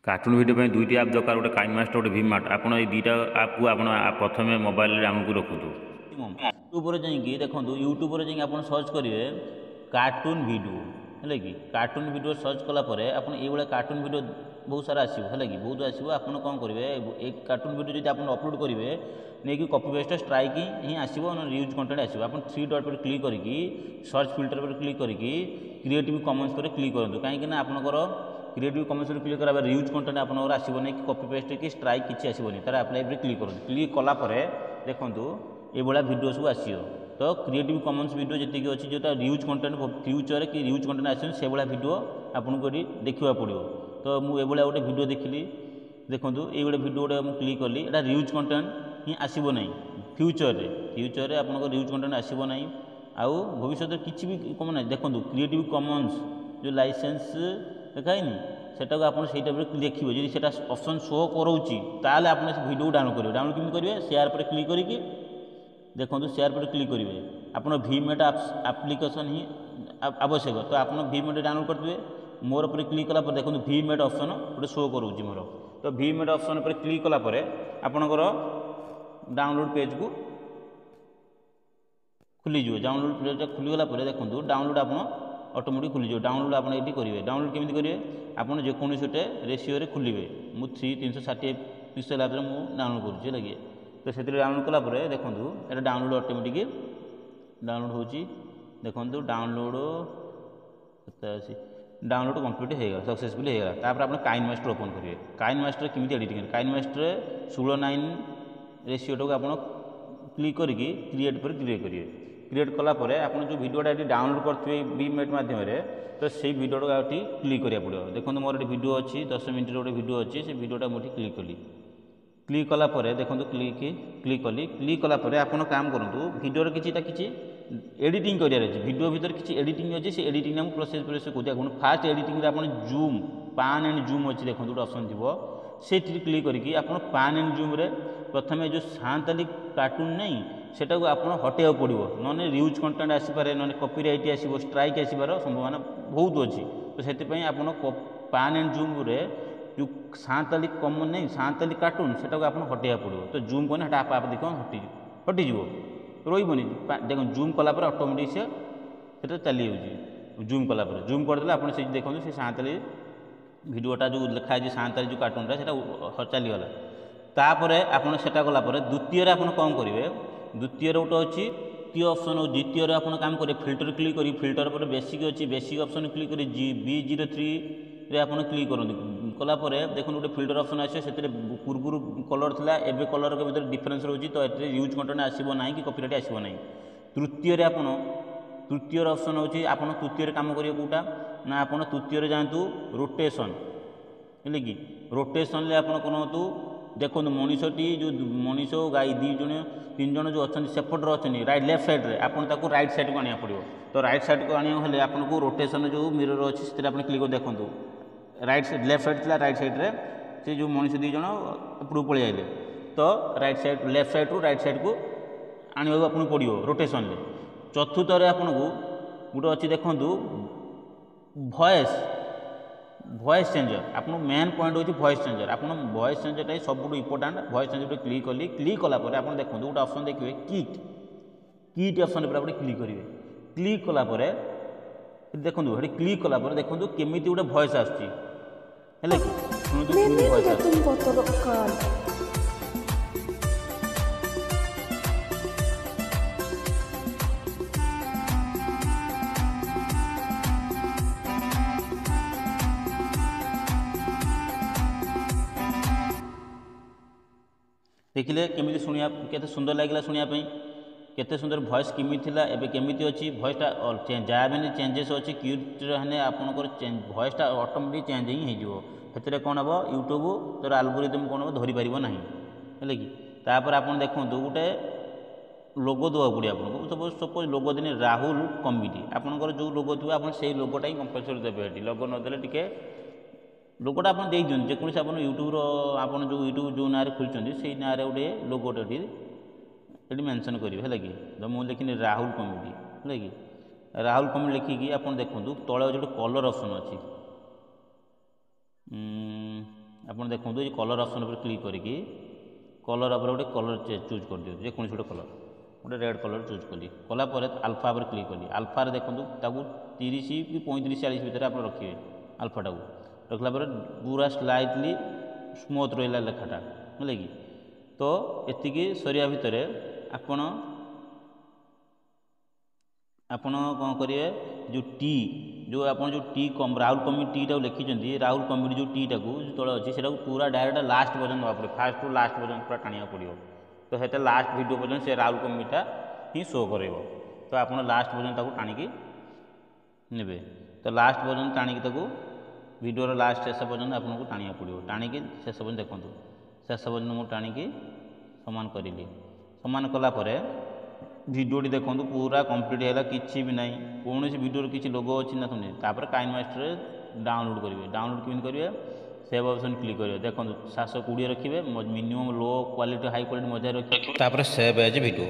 Cartoon video दुईट आप दरकार गोटे काइन मास्टर गोटे भीम मार्ट आप दुईटा आप को आप प्रथम मोबाइल आमको रखु यूट्यूब जाइए देखो यूट्यूब जाइए आप सर्च करेंगे कार्टून वीडियो है कि कार्टून वीडियो सर्च कलापर आप कार्टून वीडियो बहुत सारा आसो है कि बहुत आसो आप कौन करेंगे एक कार्टून वीडियो जब आप अपलोड करेंगे नहीं कि कॉपी पेस्ट स्ट्राइक ही आसो यूज कंटेंट आसो आप थ्री डॉट पर क्लिक करके सर्च फिल्टर पर क्लिक करके क्रिएटिव कॉमन्स पर क्लिक करूँ कहीं आपंकर क्रिएटिव कॉमन्स पर क्लिक करा यूज कंटेंट आपंकर आसोनी कि कॉपी पेस्ट कि स्ट्राइक किसी आसोनी तार आप्लाई पर क्लिक करूँ क्लिक कलापर देखूँ ये भिडियो सब आसो तो क्रिएटिव कॉमन्स वीडियो जी अच्छी जो यूज कंटेंट फ्यूचर कि यूज कंटेंट आस से वीडियो आपको ये देखा पड़ो तो मुझे गोटे वीडियो देखिली देखूँ ये गोटे वीडियो गोटे मुझे क्लिक कली यहाँ यूज कंटेंट ही आसो ना फ्यूचर फ्यूचर आप यूज कंटेंट आसो ना आउ भविष्य किसी भी कम ना देखो क्रिएटिव कॉमन्स जो लाइसेंस देखायनी सेटा को आप देखिए जी से ऑप्शन शो करोची ताले आप वीडियो डाउनलोड करेंगे डाउनलोड केमी करेंगे शेयर पर क्लिक करके देखो शेयर पर क्लिक करेंगे आप वीमेट आप्लिकेसन ही आवश्यक तो आप वीमेट डाउनलोड करते मोर पर क्लिक कलापर देखो वीमेट ऑप्शन गोटे शो करोची मोर तो वीमेट ऑप्शन पर क्लिक कलापर आपणकर डाउनलोड पेज को खुलीज डाउनलोड पेज खुलीगला देखो डाउनलोड आप ऑटोमेटिक खुलीज डाउनलोड आप ये करेंगे डाउनलोड केमी करेंगे आप जेकोसी गोटे रेसीओ खुले मुझे 360 पिक्सेल आप डाउनलोड करुँचे लगे तो से डाउनलोड कलापर देखो ये डाउनलोड ऑटोमेटिक डाउनलोड हो देखो डाउनलोड डाउनलोड कंप्लीट होगा सक्सेसफुल होगा तापर आप काइन मास्टर ओपन करेंगे काइन मास्टर केमी एडिटिंग काइन मास्टर 16:9 रेसीओ को आप क्लिक करके क्रिएट पर क्रिएट करेंगे क्रिएट कलापर आप जो वीडियोटा ये डाउनलोड करते वीमेट मध्यम तो से वीडियोटा ये क्लिक करा पड़ो देखो मोर ये वीडियो अच्छी 10 मिनट गोटे वीडियो अच्छी से वीडियोटा मुझे क्लिक कली क्लिक कलापर देखो क्लिक कली क्लिक कलापर आप काम करूँ वीडियो किसी एडिटिंग करार अच्छे वीडियो भीतर किसी एडिटिंग अच्छी से एडिटिंग प्रोसेस प्रोसेस कहते फास्ट एडिटिंग आप जूम पान एंड जूम अच्छी देखो गोटे ऑप्शन थी से क्लिक करके आप पान एंड जूम प्रथम जो सांताली कार्टून नहीं सेटा को आप हटेगा पड़ो ना यूज कंटेंट आसपे ना कॉपीराइट आसो स्ट्राइक आसबार संभावना बहुत अच्छी तो से आप पान एंड जूम जो सांताली कमन नहीं सांताली कार्टून से आप हटेगा पड़ो तो जूम कने आप देख हटिज रोनी देख जूम कलापर ऑटोमेटिक से चली जाऊँगी जूम कलापर जूम करदे आप देखो से सांताली भिडियोटा जो लिखाई सांताली जो कार्टूनटा से चलीगला तापर आपड़ से गलापर द्वितीय आप कौन करेंगे द्वितीय गोटे अच्छी द्वितीय ऑप्शन हो द्वितीय आप काम करेंगे फिल्टर क्लिक करी फिल्टर पर बेसिक अच्छी बेसिक ऑप्शन क्लिक करी B03 आप क्लिक करूँ कलापर देखो गोटे फिल्टर ऑप्शन आसे से पूर्व कलर था एवं कलर के भीतर डिफरेन्स रोचे तो ये यूज कंटेंट आसो ना कि कॉपीराइट आसो ना तृतीय आप तृतीय ऑप्शन होची आप तृतीय काम करेंगे कौटा ना आप तृतीय जातु रोटेशन है कि रोटेशन आप कहतु देखो मनीषटी जो मनीष गाई दी जन 3 जन जो अच्छा सेपटर अच्छा राइट लेफ्ट सैड्रे आपको राइट सैड को आने पड़ो तो राइट सैड को आने आपको रोटेशन जो मिरर अच्छी से आप क्लिक देखो राइट साइड लेफ्ट साइड थी राइट सैड्रे से जो मनीष 2 जन उपरू पलि आए तो राइट साइड लेफ्ट साइड रू राइट साइड को आने आपको पड़ो रोटेशन चतुर्थ आपको गोटे अच्छी देखूँ वॉइस चेंजर आप मेन पॉइंट हो वॉइस चेंजर आप वॉइस चेंजरटा सब इंपोर्टाट वॉइस चेंजर क्लिक कली क्लिक कलापर आप देखो गोटे ऑप्शन देखिए किट ऑप्शन पर आप क्लिक करेंगे क्लिक कलापर देखो ये क्लिक कलापर देखो केमी गोटे वॉइस आसूँ देखिले केमी शुणा के सुंदर लगे शुणापी केते सुंदर वॉइस केमी थिला एबे केमी अच्छी वॉइसटा जहाँ भी चेंजेस अच्छी क्यूट आपंकर वॉइसटा ऑटोमेटिक चेंज ही हो कौन हम यूट्यूब तर आलगोरिदम कौन हम धरी पार ना है कि तापर आप देखो गोटे लोगो देवा पड़े आपको सपोज लोगो दिन राहुल कॉमेडी आपंकर जो लोगो थी आप लोगोटा ही कंपलसरी देवे लोगो नदेले टिके लोगोटा आप दे दिखाँ जेको आप यूट्यूब आप जो यूट्यूब जो ना खोलते से ना गोटे लोगोटे ये मेंशन करेंगे है कि तो मुझे लिखनी राहुल कॉमेडी है कि राहुल कॉमेडी लिखिकी आप देखो तले जो कलर ऑप्शन अच्छी ଆପଣ ଦେଖନ୍ତୁ ଏଇ କଲର୍ ଅପସନ୍ ଉପରେ କ୍ଲିକ୍ କରିକି କଲର୍ ଉପରେ ଗୋଟେ କଲର୍ ଚୁଜ୍ କରିଦିଅନ୍ତୁ, ଯେକୌଣସି ଗୋଟେ କଲର୍, ଗୋଟେ ରେଡ୍ କଲର୍ ଚୁଜ୍ କଲି। କଲା ପରେ ଆଲଫା ଉପରେ କ୍ଲିକ୍ କଲି। ଆଲଫାରେ ଦେଖନ୍ତୁ ତାକୁ 30 କି 35-40 ଭିତରେ ଆପଣ ରଖିବେ ଆଲଫାଟାକୁ। ରଖିଲା ପରେ ପୁରା ସ୍ଲାଇଟଲି ସ୍ମୁଥ୍ ରହିଲା ଲେଖାଟା, ହେଲା କି। ତ ଏତିକି ସରିବା ଭିତରେ ଆପଣ କ'ଣ କରିବେ, ଯେଉଁ ଆପଣ ଯେଉଁ ରାହୁଲ କମିଟି ଟିଟାକୁ ଲେଖିଛନ୍ତି, ରାହୁଲ କମିଟି ଯେଉଁ ଟିଟାକୁ ତଳେ ଅଛି ସେଟାକୁ ପୁରା ଡାଇରେକ୍ଟ ଲାଷ୍ଟ ପର୍ଯ୍ୟନ୍ତ ନେବାକୁ ପଡ଼ିବ, ଫାଷ୍ଟରୁ ଲାଷ୍ଟ ପର୍ଯ୍ୟନ୍ତ ପୁରା ଟାଣିବାକୁ ପଡ଼ିବ। ତ ସେଟା ଲାଷ୍ଟ ଭିଡ଼ିଓ ପର୍ଯ୍ୟନ୍ତ ସେ ରାହୁଲ କମିଟିଟା ହିଁ ଶୋ କରାଇବ। ତ ଆପଣ ଲାଷ୍ଟ ପର୍ଯ୍ୟନ୍ତ ତାକୁ ଟାଣିକି ନେବେ। ତ ଲାଷ୍ଟ ପର୍ଯ୍ୟନ୍ତ ଟାଣିକି ତାକୁ ଭିଡ଼ିଓର ଲାଷ୍ଟ ଶେଷ ପର୍ଯ୍ୟନ୍ତ ଆପଣଙ୍କୁ ଟାଣିବାକୁ ପଡ଼ିବ। ଟାଣିକି ଶେଷ ପର୍ଯ୍ୟନ୍ତ ଦେଖନ୍ତୁ, ଶେଷ ପର୍ଯ୍ୟନ୍ତ ମୁଁ ଟାଣିକି ସମାନ କରିଲି। ସମାନ କଲା ପରେ ଭିଡ଼ିଓଟି ଦେଖନ୍ତୁ ପୁରା କମ୍ପ୍ଲିଟ୍ ହେଲା, କିଛି ବି ନାହିଁ, କୌଣସି ଭିଡ଼ିଓର କିଛି ଲୋଗୋ ଅଛି ନା ଶୁଣେ। ତାପରେ କାଇନମାଷ୍ଟରରେ ଡାଉନଲୋଡ଼୍ କରିବେ। ଡାଉନଲୋଡ଼୍ କେମିତି କରିବେ, ସେଭ୍ ଅପସନ୍ କ୍ଲିକ୍ କରିବେ। ଦେଖନ୍ତୁ 720 ରଖିବେ, ମିନିମମ୍ ଲୋ କ୍ୱାଲିଟି ହାଇ କ୍ୱାଲିଟି ମଜାରେ ରଖିବେ, ତାପରେ ସେଭ୍ ଏଜ୍ ଭିଡ଼ିଓ।